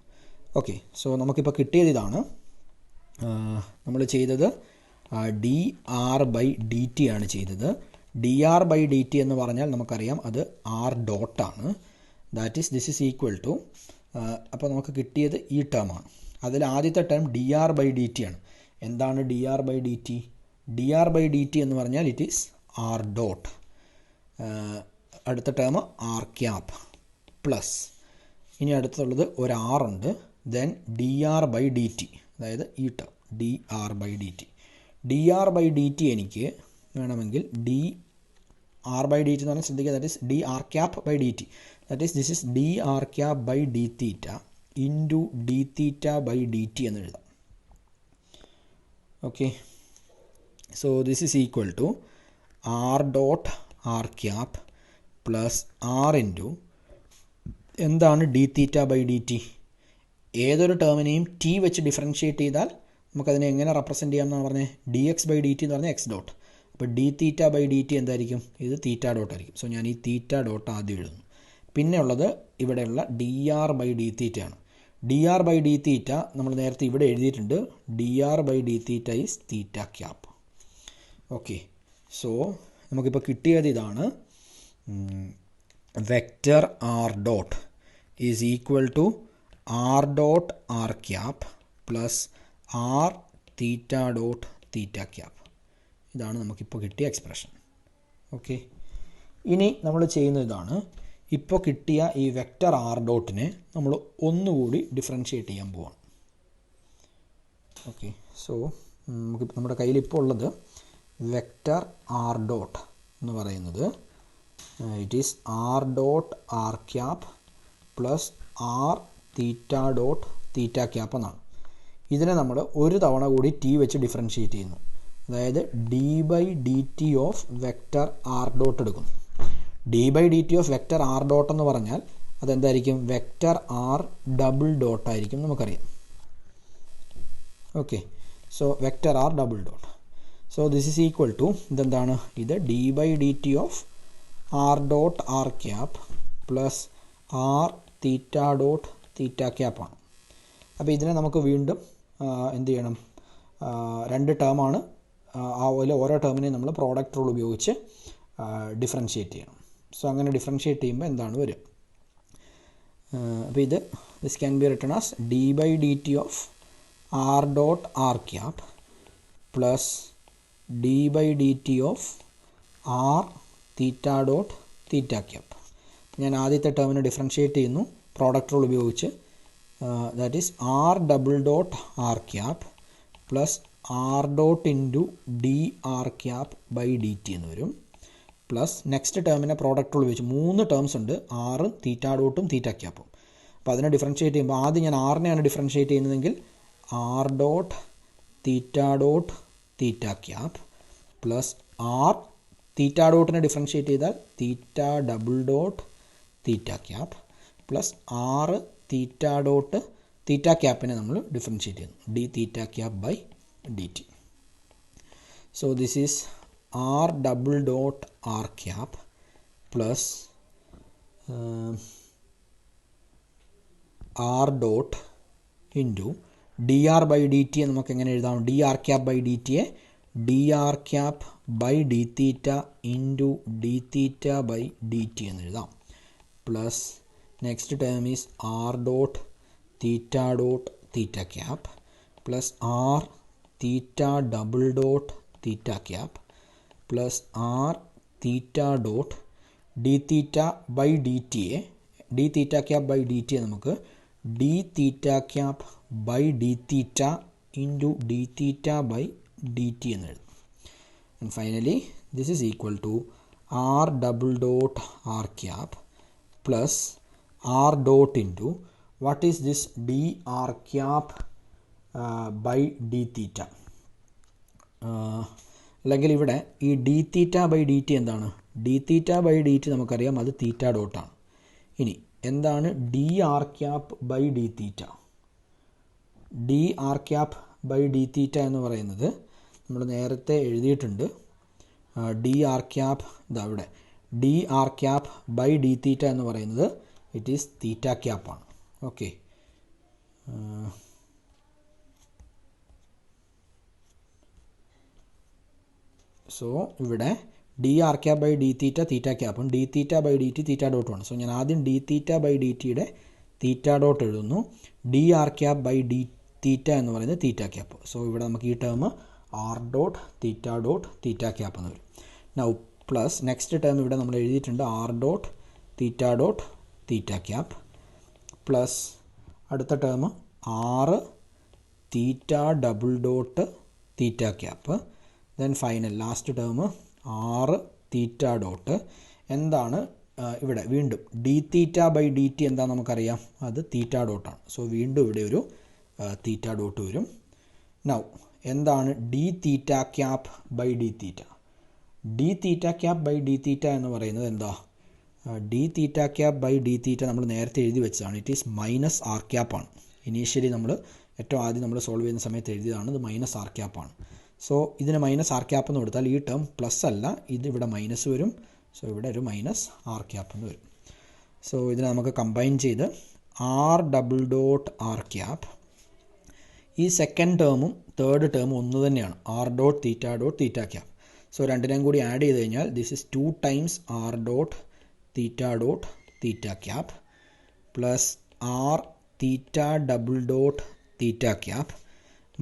Okay, so നമുക്കിപ്പോൾ കിട്ടിയത് ഇതാണ്. നമ്മൾ ചെയ്തത് D R by D T ആണ് ചെയ്തത്. D R by D T എന്ന് പറഞ്ഞാൽ നമുക്കറിയാം അത് ആർ ഡോട്ടാണ്. That is this is equal to, അപ്പോൾ നമുക്ക് കിട്ടിയത് ഈ ടേമാണ്. അതിൽ ആദ്യത്തെ term D R by D T ആണ്. എന്താണ് d R by D T? D R by D T എന്ന് പറഞ്ഞാൽ ഇറ്റ് ഈസ് ആർ ഡോട്ട്. അടുത്ത ടേം ആർ ക്യാപ്പ് പ്ലസ്, ഇനി അടുത്തുള്ളത് ഒരു ആർ ഉണ്ട്, then D R by D T, അതായത് ഈ term D R by D T. D R by D T എനിക്ക് വേണമെങ്കിൽ D R by D T എന്ന് പറഞ്ഞാൽ ശ്രദ്ധിക്കുക, that is D R cap by D T, that is this is D R cap by D theta into D theta by D T എന്ന് എഴുതാം. Okay, so this is equal to R dot R cap plus R into എന്താണ് D theta by D T? ഏതൊരു ടേമിനെയും T വെച്ച് differentiate ചെയ്താൽ നമുക്കതിനെ എങ്ങനെ represent ചെയ്യാം എന്നാണ് പറഞ്ഞത്? D X by D T എന്ന് പറഞ്ഞാൽ എക്സ് ഡോട്ട്. അപ്പോൾ D theta by D T എന്തായിരിക്കും? ഇത് തീറ്റ ഡോട്ട് ആയിരിക്കും. സോ ഞാൻ ഈ തീറ്റ ഡോട്ട് ആദ്യം എഴുതുന്നു. പിന്നെ ഉള്ളത് ഇവിടെയുള്ള D R by D theta ആണ്. D R by D theta നമ്മൾ നേരത്തെ ഇവിടെ എഴുതിയിട്ടുണ്ട്. D R by D theta is theta cap. Okay, so നമുക്കിപ്പോൾ കിട്ടിയത് ഇതാണ്. Vector R dot is equal to R dot R cap plus R theta dot theta cap. ഇതാണ് നമുക്കിപ്പോൾ കിട്ടിയ എക്സ്പ്രഷൻ. ഓക്കെ, ഇനി നമ്മൾ ചെയ്യുന്ന ഇതാണ്. ഇപ്പോൾ കിട്ടിയ ഈ വെക്റ്റർ ആർ ഡോട്ടിനെ നമ്മൾ ഒന്നുകൂടി ഡിഫറൻഷ്യേറ്റ് ചെയ്യാൻ പോവാണ്. ഓക്കെ, സോ നമുക്ക് നമ്മുടെ കയ്യിൽ ഇപ്പോൾ ഉള്ളത് വെക്റ്റർ ആർ ഡോട്ട് എന്ന് പറയുന്നത് it is R dot R cap plus R theta dot theta cap എന്നാണ്. ഇതിനെ നമ്മൾ ഒരു തവണ കൂടി ടി വെച്ച് ഡിഫറൻഷ്യേറ്റ് ചെയ്യുന്നു. അതായത് D by D T of vector R dot എടുക്കുന്നു. D by D T of vector R dot എന്ന് പറഞ്ഞാൽ അതെന്തായിരിക്കും? വെക്റ്റർ ആർ ഡബിൾ ഡോട്ട് ആയിരിക്കും നമുക്കറിയാം. Okay, so vector R double dot. So this is equal to ഇതെന്താണ്? ഇത് D by D T of R dot R cap plus R theta dot theta ക്യാപ്പാണ്. അപ്പോൾ ഇതിനെ നമുക്ക് വീണ്ടും എന്ത് ചെയ്യണം? രണ്ട് ടേമാണ്. അതുപോലെ ഓരോ ടേമിനെയും നമ്മൾ പ്രോഡക്റ്റ് റൂൾ ഉപയോഗിച്ച് ഡിഫറൻഷ്യേറ്റ് ചെയ്യണം. സോ അങ്ങനെ ഡിഫറൻഷ്യേറ്റ് ചെയ്യുമ്പോൾ എന്താണ് വരിക? അപ്പോൾ this can be written as D by D T of R dot R cap plus D by D T of R theta dot theta cap. ഞാൻ ആദ്യത്തെ ടേമിനെ ഡിഫറൻഷ്യേറ്റ് ചെയ്യുന്നു പ്രോഡക്റ്റ് റൂൾ ഉപയോഗിച്ച്. That is R double dot R cap plus R dot into D R cap by D T എന്ന് വരും. Plus next ടേമിനെ product rule ഉപയോഗിച്ച് 3 terms ഉണ്ട്, ആറും തീറ്റ ഡോട്ടും തീറ്റ ക്യാപ്പും. അപ്പോൾ അതിനെ ഡിഫറൻഷ്യേറ്റ് ചെയ്യുമ്പോൾ ആദ്യം ഞാൻ ആറിനെയാണ് ഡിഫറൻഷ്യേറ്റ് ചെയ്യുന്നതെങ്കിൽ R dot theta dot theta cap plus R theta ഡോട്ടിനെ ഡിഫറൻഷ്യേറ്റ് ചെയ്താൽ theta double dot theta cap plus R theta dot theta ക്യാപ്പിനെ നമ്മൾ ഡിഫറൻഷ്യേറ്റ് ചെയ്യുന്നു, D theta cap by D T. So this is R double dot R cap plus R dot into D R by D T നമുക്ക് എങ്ങനെ എഴുതാം? D R cap by D ടിയെ D R cap by D theta into D theta by D T എന്ന് എഴുതാം. Plus next term is R dot theta dot theta cap plus R theta double dot theta cap plus R theta dot d theta by D ടിയെ d theta cap by D ടിയെ നമുക്ക് d theta cap by D theta into D theta by D T എന്ന് എഴുതും. And finally this is equal to r double dot R cap plus R dot into what is this d R cap by D theta. അല്ലെങ്കിൽ ഇവിടെ ഈ d theta by D t എന്താണ്? D theta by D t നമുക്കറിയാം അത് theta ഡോട്ടാണ്. ഇനി എന്താണ് d R cap by D theta? D R cap by D theta എന്ന് പറയുന്നത് നമ്മൾ നേരത്തെ എഴുതിയിട്ടുണ്ട്. ഡി ആർ ക്യാപ് ഇതാ ഇവിടെ d r cap by D theta എന്ന് പറയുന്നത് ഇറ്റ് ഈസ് തീറ്റ ക്യാപ്പാണ്. ഓക്കെ, സോ ഇവിടെ d r cap by D theta theta ക്യാപ്പും d theta by D t theta ഡോട്ടുമാണ്. സോ ഞാൻ ആദ്യം ഡി തീറ്റ ബൈ ഡി ടിയുടെ തീറ്റ ഡോട്ട് എഴുതുന്നു. D r cap by D theta എന്ന് പറയുന്നത് തീറ്റ ക്യാപ്പ്. സോ ഇവിടെ നമുക്ക് ഈ term r dot theta cap എന്ന് വരും. നൗ പ്ലസ് നെക്സ്റ്റ് ടേം ഇവിടെ നമ്മൾ എഴുതിയിട്ടുണ്ട് r dot theta cap plus അടുത്ത term r theta double dot theta cap. Then final last term r theta dot എന്താണ് ഇവിടെ വീണ്ടും d theta by D t എന്താ നമുക്കറിയാം, അത് തീറ്റ ഡോട്ടാണ്. സോ വീണ്ടും ഇവിടെ ഒരു തീറ്റ ഡോട്ട് വരും. നൗ എന്താണ് D theta cap by D theta? D theta cap by D theta എന്ന് പറയുന്നത് എന്താ? D theta cap by D theta നമ്മൾ നേരത്തെ എഴുതി വെച്ചതാണ്. ഇറ്റ് ഈസ് മൈനസ് ആർ ക്യാപ്പാണ്. ഇനീഷ്യലി നമ്മൾ ഏറ്റവും ആദ്യം നമ്മൾ സോൾവ് ചെയ്യുന്ന സമയത്ത് എഴുതിയതാണ്. ഇത് മൈനസ് ആർ ക്യാപ്പാണ്. സോ ഇതിന് മൈനസ് ആർ ക്യാപ്പ് എന്ന് കൊടുത്താൽ ഈ ടേം പ്ലസ് അല്ല, ഇതിവിടെ മൈനസ് വരും. സോ ഇവിടെ ഒരു മൈനസ് ആർ ക്യാപ്പ് എന്ന് വരും. സോ ഇതിനെ നമുക്ക് കമ്പൈൻ ചെയ്ത് r double dot R cap, ഈ സെക്കൻഡ് ടേമും തേർഡ് ടേമും ഒന്ന് തന്നെയാണ്, r dot theta cap. So രണ്ടിനെയും കൂടി ആഡ് ചെയ്ത് കഴിഞ്ഞാൽ this is 2 times r dot theta cap plus R theta double dot theta cap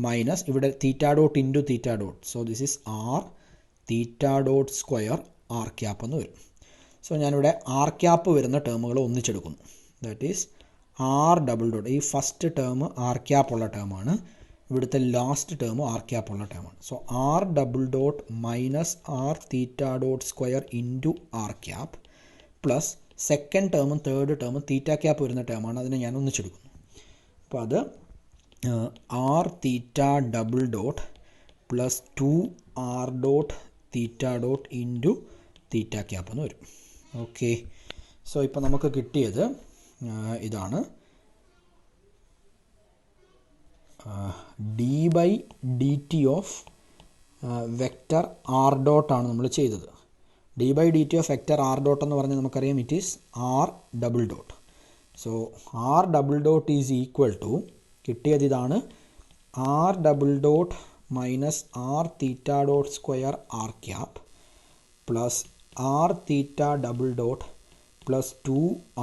minus ഇവിടെ theta dot into theta dot. So this is r theta dot square r cap എന്ന് വരും. So ഞാനിവിടെ r cap വരുന്ന ടേമുകൾ ഒന്നിച്ചെടുക്കുന്നു. That is R double dot, ഈ first term R cap ഉള്ള ടേമാണ്, ഇവിടുത്തെ ലാസ്റ്റ് ടേം ആർ ക്യാപ്പ് ഉള്ള ടേമാണ്. So r double dot minus r theta dot square into r cap plus second ടേമും തേർഡ് ടേമും തീറ്റ ക്യാപ്പ് വരുന്ന ടേമാണ്, അതിനെ ഞാൻ ഒന്നിച്ചെടുക്കുന്നു. അപ്പോൾ അത് r theta double dot plus 2 r dot theta dot into theta cap എന്ന് വരും. ഓക്കെ, സോ ഇപ്പോൾ നമുക്ക് കിട്ടിയത് ഇതാണ്. D by D T of vector R ഡോട്ടാണ് നമ്മൾ ചെയ്തത്. D by D T of vector R dot എന്ന് പറഞ്ഞാൽ നമുക്കറിയാം it is R double dot. So r double dot is equal to, കിട്ടിയത് ഇതാണ്, r double dot minus r theta dot square r cap plus R theta double dot plus 2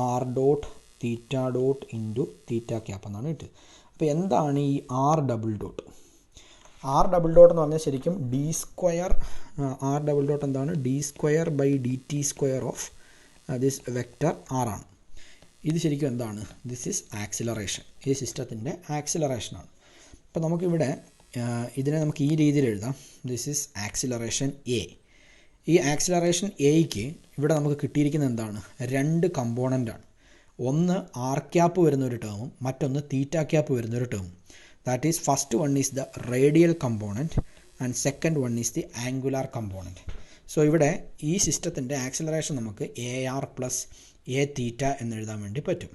r dot theta dot into theta cap എന്നാണ് കിട്ടിയത്. അപ്പോൾ എന്താണ് ഈ r double dot? R double dot എന്ന് പറഞ്ഞാൽ ശരിക്കും d square, r double dot എന്താണ്? D square by D T square of this vector R ആണ്. ഇത് ശരിക്കും എന്താണ്? ദിസ് ഈസ് ആക്സിലറേഷൻ, ഈ സിസ്റ്റത്തിൻ്റെ ആക്സിലറേഷനാണ്. അപ്പോൾ നമുക്കിവിടെ ഇതിനെ നമുക്ക് ഈ രീതിയിൽ എഴുതാം. This is acceleration A. ഈ ആക്സിലറേഷൻ എയ്ക്ക് ഇവിടെ നമുക്ക് കിട്ടിയിരിക്കുന്നത് എന്താണ്? 2 കമ്പോണൻ്റാണ്. ഒന്ന് ആർ ക്യാപ്പ് വരുന്നൊരു ടേമും മറ്റൊന്ന് തീറ്റ ക്യാപ്പ് വരുന്നൊരു ടേമും. That is first one is the radial component and second one is the angular component. So ഇവിടെ ഈ സിസ്റ്റത്തിൻ്റെ ആക്സിലറേഷൻ നമുക്ക് a r plus a theta എന്നെഴുതാൻ വേണ്ടി പറ്റും.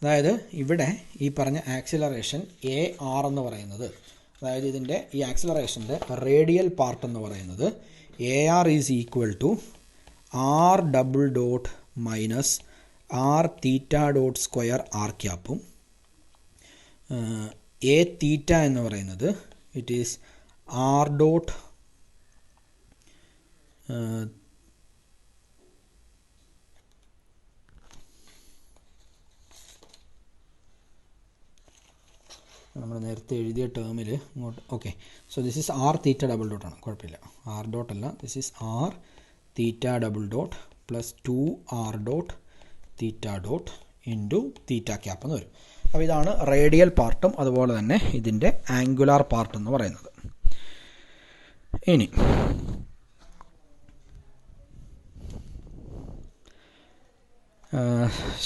അതായത് ഇവിടെ ഈ പറഞ്ഞ ആക്സിലറേഷൻ എ ആർ എന്ന് പറയുന്നത്, അതായത് ഇതിൻ്റെ ഈ ആക്സിലറേഷൻ്റെ റേഡിയൽ പാർട്ട് എന്ന് പറയുന്നത് a r is equal to r double dot minus r theta dot square r ക്യാപ്പും എ തീറ്റ എന്ന് പറയുന്നത് ഇറ്റ് ഈസ് ആർ ഡോട്ട് നമ്മൾ നേരത്തെ എഴുതിയ ടേമിൽ ഇങ്ങോട്ട്. Okay, so this is r theta double ഡോട്ടാണ്, കുഴപ്പമില്ല, ആർ ഡോട്ട് അല്ല, this is r theta double dot plus 2 r dot theta dot into theta cap എന്ന് വരും. അപ്പോൾ ഇതാണ് റേഡിയൽ പാർട്ടും അതുപോലെ തന്നെ ഇതിൻ്റെ ആംഗുലാർ പാർട്ട് എന്ന് പറയുന്നത്. ഇനി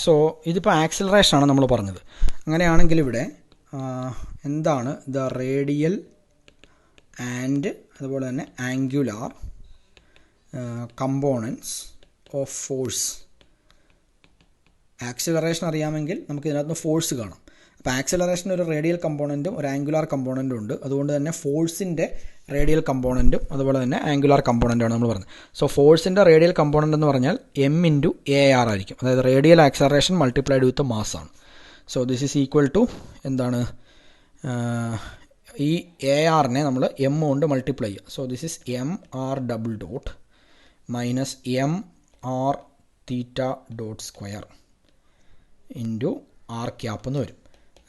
സോ ഇതിപ്പോൾ ആക്സിലറേഷനാണ് നമ്മൾ പറഞ്ഞത്. അങ്ങനെയാണെങ്കിൽ ഇവിടെ എന്താണ് ദ റേഡിയൽ ആൻഡ് അതുപോലെ തന്നെ angular components of force? Acceleration അറിയാമെങ്കിൽ നമുക്ക് ഇതിനകത്ത് ഫോഴ്സ് കാണാം. അപ്പോൾ ആക്സിലറേഷന് ഒരു റേഡിയൽ കമ്പോണൻറ്റും ഒരു ആംഗുലാർ കമ്പോണൻറ്റും ഉണ്ട്. അതുകൊണ്ട് തന്നെ ഫോഴ്സിൻ്റെ റേഡിയൽ കമ്പോണൻറ്റും അതുപോലെ തന്നെ ആംഗുലാർ കമ്പോണൻറ്റുമാണ് നമ്മൾ പറഞ്ഞത്. സോ ഫോഴ്സിൻ്റെ റേഡിയൽ കമ്പോണൻ്റ് എന്ന് പറഞ്ഞാൽ എം ഇൻറ്റു എ ആർ ആയിരിക്കും. അതായത് radial acceleration multiplied with mass ആണ്. So this is equal to എന്താണ്, ഈ എ ആറിനെ നമ്മൾ എം കൊണ്ട് മൾട്ടിപ്ലൈ ചെയ്യുക. So this is M R double dot minus M R theta dot square into r cap എന്ന് വരും.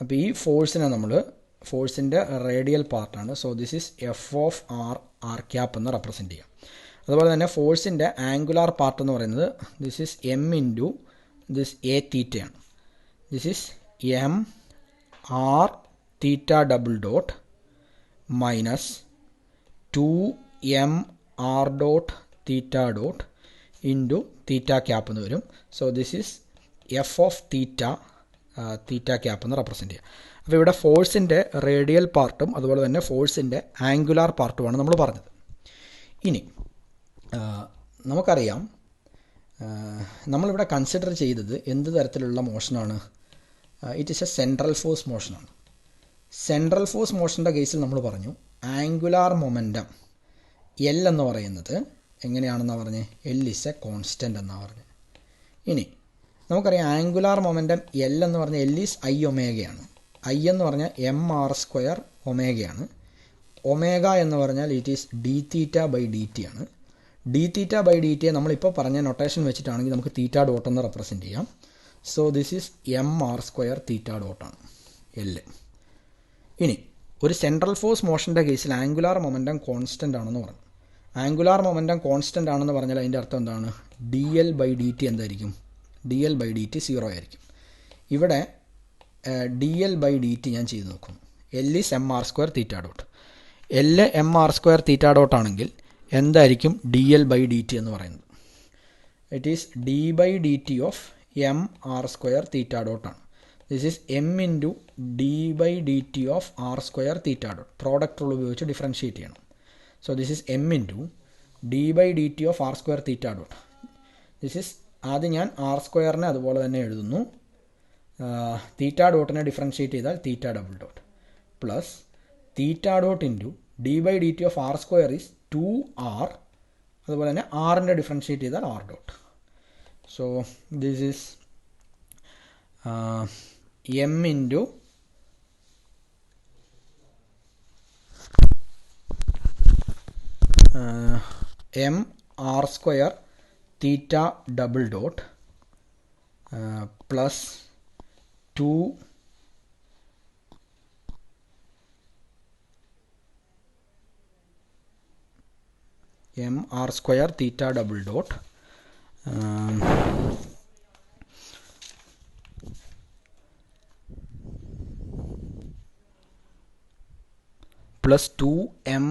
അപ്പോൾ ഈ ഫോഴ്സിനെ നമ്മൾ ഫോഴ്സിൻ്റെ റേഡിയൽ പാർട്ടാണ്. So this is F of R cap എന്ന് റെപ്രസെൻറ്റ് ചെയ്യാം. അതുപോലെ തന്നെ ഫോഴ്സിൻ്റെ ആംഗുലാർ പാർട്ട് എന്ന് പറയുന്നത് this is M into this A തീറ്റയാണ്. This is M R theta double dot minus 2m R dot theta dot into theta cap എന്ന് വരും. So this is F of theta cap എന്ന് represent ചെയ്യുക. അപ്പോൾ ഇവിടെ ഫോഴ്സിൻ്റെ radial പാർട്ടും അതുപോലെ തന്നെ ഫോഴ്സിൻ്റെ ആംഗുലാർ പാർട്ടുമാണ് നമ്മൾ പറഞ്ഞത്. ഇനി നമുക്കറിയാം നമ്മളിവിടെ കൺസിഡർ ചെയ്തത് എന്ത് തരത്തിലുള്ള മോഷനാണ്? It is a central force മോഷനാണ്. സെൻട്രൽ ഫോഴ്സ് മോഷൻ്റെ കേസിൽ നമ്മൾ പറഞ്ഞു ആംഗുലാർ മൊമെൻറ്റം എൽ എന്ന് പറയുന്നത് എങ്ങനെയാണെന്നാണ് പറഞ്ഞത്? എൽ ഇസ് എ കോൺസ്റ്റൻ്റ് എന്നാണ് പറഞ്ഞത്. ഇനി നമുക്കറിയാം ആംഗുലാർ മൊമെൻറ്റം എൽ എന്ന് പറഞ്ഞാൽ എൽ ഈസ് ഐ ഒമേഗയാണ്. ഐ എന്ന് പറഞ്ഞാൽ എം ആർ സ്ക്വയർ ഒമേഗയാണ്. ഒമേഗ എന്ന് പറഞ്ഞാൽ it is d theta by D T ആണ്. ഡി തീറ്റ ബൈ ഡി ടിയെ നമ്മളിപ്പോൾ പറഞ്ഞ നൊട്ടേഷൻ വെച്ചിട്ടാണെങ്കിൽ നമുക്ക് തീറ്റ ഡോട്ട് എന്ന് റെപ്രസെൻറ്റ് ചെയ്യാം. So this is M r square theta ഡോട്ടാണ് എൽ. ഇനി ഒരു സെൻട്രൽ ഫോഴ്സ് മോഷൻ്റെ കേസിൽ ആംഗുലാർ മൊമെൻറ്റം കോൺസ്റ്റൻ്റ് ആണെന്ന് പറഞ്ഞു. ആംഗുലാർ മൊമെൻറ്റം കോൺസ്റ്റൻ്റ് ആണെന്ന് പറഞ്ഞാൽ അതിൻ്റെ അർത്ഥം എന്താണ്? D L by D T എന്തായിരിക്കും? D L by D T 0 ആയിരിക്കും. ഇവിടെ d L by D t ഞാൻ ചെയ്ത് നോക്കുന്നു. L is M r square theta dot. L m r square theta dot ആണെങ്കിൽ എന്തായിരിക്കും d L by D T എന്ന് പറയുന്നത്? It is D by D T of m r square theta ഡോട്ടാണ്. This is M into D by D T of R square theta dot. Product rule ഉപയോഗിച്ച് differentiate ചെയ്യണം. So this is M into D by D T of R square theta dot. This is ആദ്യം ഞാൻ R സ്ക്വയറിനെ അതുപോലെ തന്നെ എഴുതുന്നു. തീറ്റ ഡോട്ടിനെ differentiate ചെയ്താൽ theta double dot plus theta dot into D by D T of R square is 2r. അതുപോലെ തന്നെ ആറിൻ്റെ ഡിഫറൻഷ്യേറ്റ് ചെയ്താൽ r dot. So this is M into M r square theta double dot plus 2 m r square theta double dot plus 2m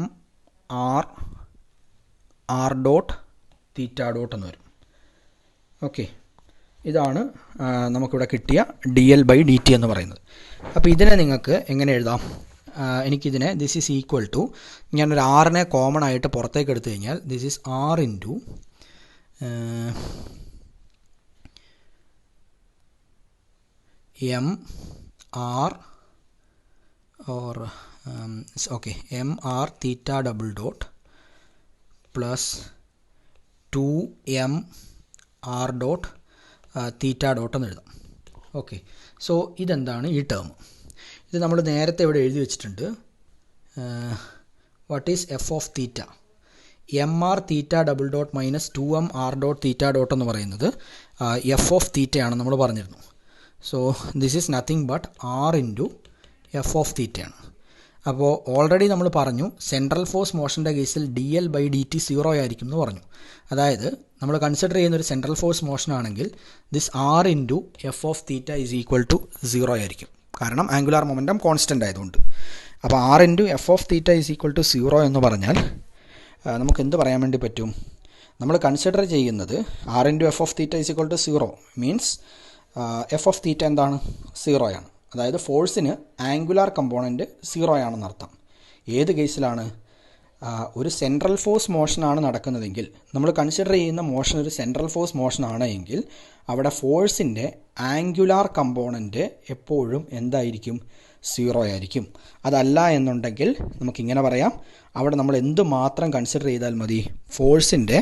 R dot theta dot എന്ന് വരും. Okay, ഇതാണ് നമുക്കിവിടെ കിട്ടിയ d L by D T എന്ന് പറയുന്നത്. അപ്പോൾ ഇതിനെ നിങ്ങൾക്ക് എങ്ങനെ എഴുതാം? എനിക്കിതിനെ ദിസ് ഈസ് ഈക്വൽ ടു, ഞാനൊരു ആറിനെ കോമൺ ആയിട്ട് പുറത്തേക്ക് എടുത്തു കഴിഞ്ഞാൽ this is R into M R or okay M R theta double dot plus 2m R dot theta dot എന്ന് എഴുതാം. ഓക്കെ, സോ ഇതെന്താണ് ഈ ടേം? ഇത് നമ്മൾ നേരത്തെ ഇവിടെ എഴുതി വെച്ചിട്ടുണ്ട്. What is F of theta? M R theta double dot minus 2m R dot theta dot എന്ന് പറയുന്നത് എഫ് ഓഫ് തീറ്റയാണെന്ന് നമ്മൾ പറഞ്ഞിരുന്നു. So this is nothing but R into F of തീറ്റയാണ്. അപ്പോൾ ഓൾറെഡി നമ്മൾ പറഞ്ഞു സെൻട്രൽ ഫോഴ്സ് മോഷൻ്റെ കേസിൽ D L by D T 0 ആയിരിക്കും എന്ന് പറഞ്ഞു. അതായത് നമ്മൾ കൺസിഡർ ചെയ്യുന്ന ഒരു സെൻട്രൽ ഫോഴ്സ് മോഷൻ ആണെങ്കിൽ this R into F of theta is equal to 0 ആയിരിക്കും. കാരണം ആംഗുലാർ മൊമെൻറ്റം കോൺസ്റ്റൻ്റ് ആയതുകൊണ്ട്. അപ്പോൾ R into F of theta is equal to 0 എന്ന് പറഞ്ഞാൽ നമുക്ക് എന്ത് പറയാൻ വേണ്ടി പറ്റും? നമ്മൾ കൺസിഡർ ചെയ്യുന്നത് R into F of theta is equal to 0 means F of theta എന്താണ്? 0 ആണ്. അതായത് ഫോഴ്സിന് ആംഗുലാർ കമ്പോണൻറ്റ് 0 ആണെന്നർത്ഥം. ഏത് കേസിലാണ്? ഒരു സെൻട്രൽ ഫോഴ്സ് മോഷനാണ് നടക്കുന്നതെങ്കിൽ, നമ്മൾ കൺസിഡർ ചെയ്യുന്ന മോഷൻ ഒരു സെൻട്രൽ ഫോഴ്സ് മോഷനാണ് എങ്കിൽ അവിടെ ഫോഴ്സിൻ്റെ ആംഗുലാർ കമ്പോണൻറ്റ് എപ്പോഴും എന്തായിരിക്കും? 0 ആയിരിക്കും. അതല്ല എന്നുണ്ടെങ്കിൽ നമുക്കിങ്ങനെ പറയാം, അവിടെ നമ്മൾ എന്ത് മാത്രം കൺസിഡർ ചെയ്താൽ മതി? ഫോഴ്സിൻ്റെ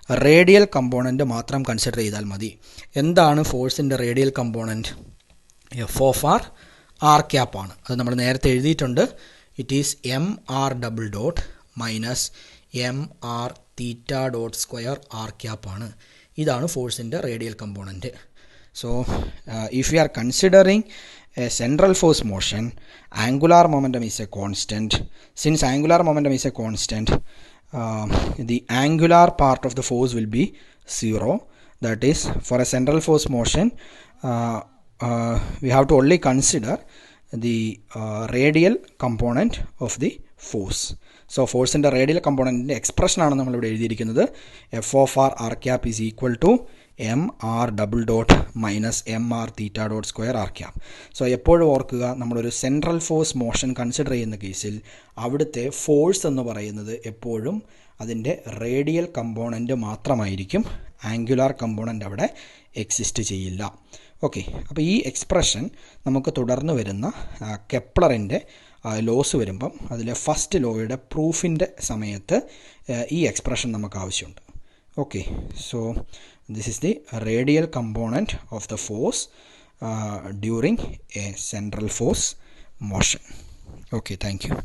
റേഡിയൽ കമ്പോണൻറ്റ് മാത്രം കൺസിഡർ ചെയ്താൽ മതി. എന്താണ് ഫോഴ്സിൻ്റെ radial component? F of r r cap ആണ്. അത് നമ്മൾ നേരത്തെ എഴുതിയിട്ടുണ്ട്. It is M R double dot minus M R theta dot square r cap ആണ്. ഇതാണ് ഫോഴ്സിൻ്റെ radial component. So if you are considering a central force motion, angular momentum is a constant. Since angular momentum is a constant, the angular part of the force will be 0. That is, for a central force motion, we have to only consider the radial component of the force. So force in the radial component expression ആണ് നമ്മൾ ഇവിടെ എഴുതിയിരിക്കുന്നത്. F of r cap is equal to M R double dot minus M R theta dot square R cap. So എപ്പോഴും ഓർക്കുക, നമ്മളൊരു central force motion consider ചെയ്യുന്ന കേസിൽ അവിടുത്തെ ഫോഴ്സ് എന്ന് പറയുന്നത് എപ്പോഴും അതിൻ്റെ റേഡിയൽ കമ്പോണൻറ്റ് മാത്രമായിരിക്കും. ആംഗുലാർ കമ്പോണൻ്റ് അവിടെ എക്സിസ്റ്റ് ചെയ്യില്ല. ഓക്കെ, അപ്പോൾ ഈ എക്സ്പ്രഷൻ നമുക്ക് തുടർന്ന് വരുന്ന കെപ്ലറിൻ്റെ ലോസ് വരുമ്പം അതിലെ ഫസ്റ്റ് ലോയുടെ പ്രൂഫിൻ്റെ സമയത്ത് ഈ എക്സ്പ്രഷൻ നമുക്ക് ആവശ്യമുണ്ട്. Okay, so this is the radial component of the force during a central force motion. Okay, thank you.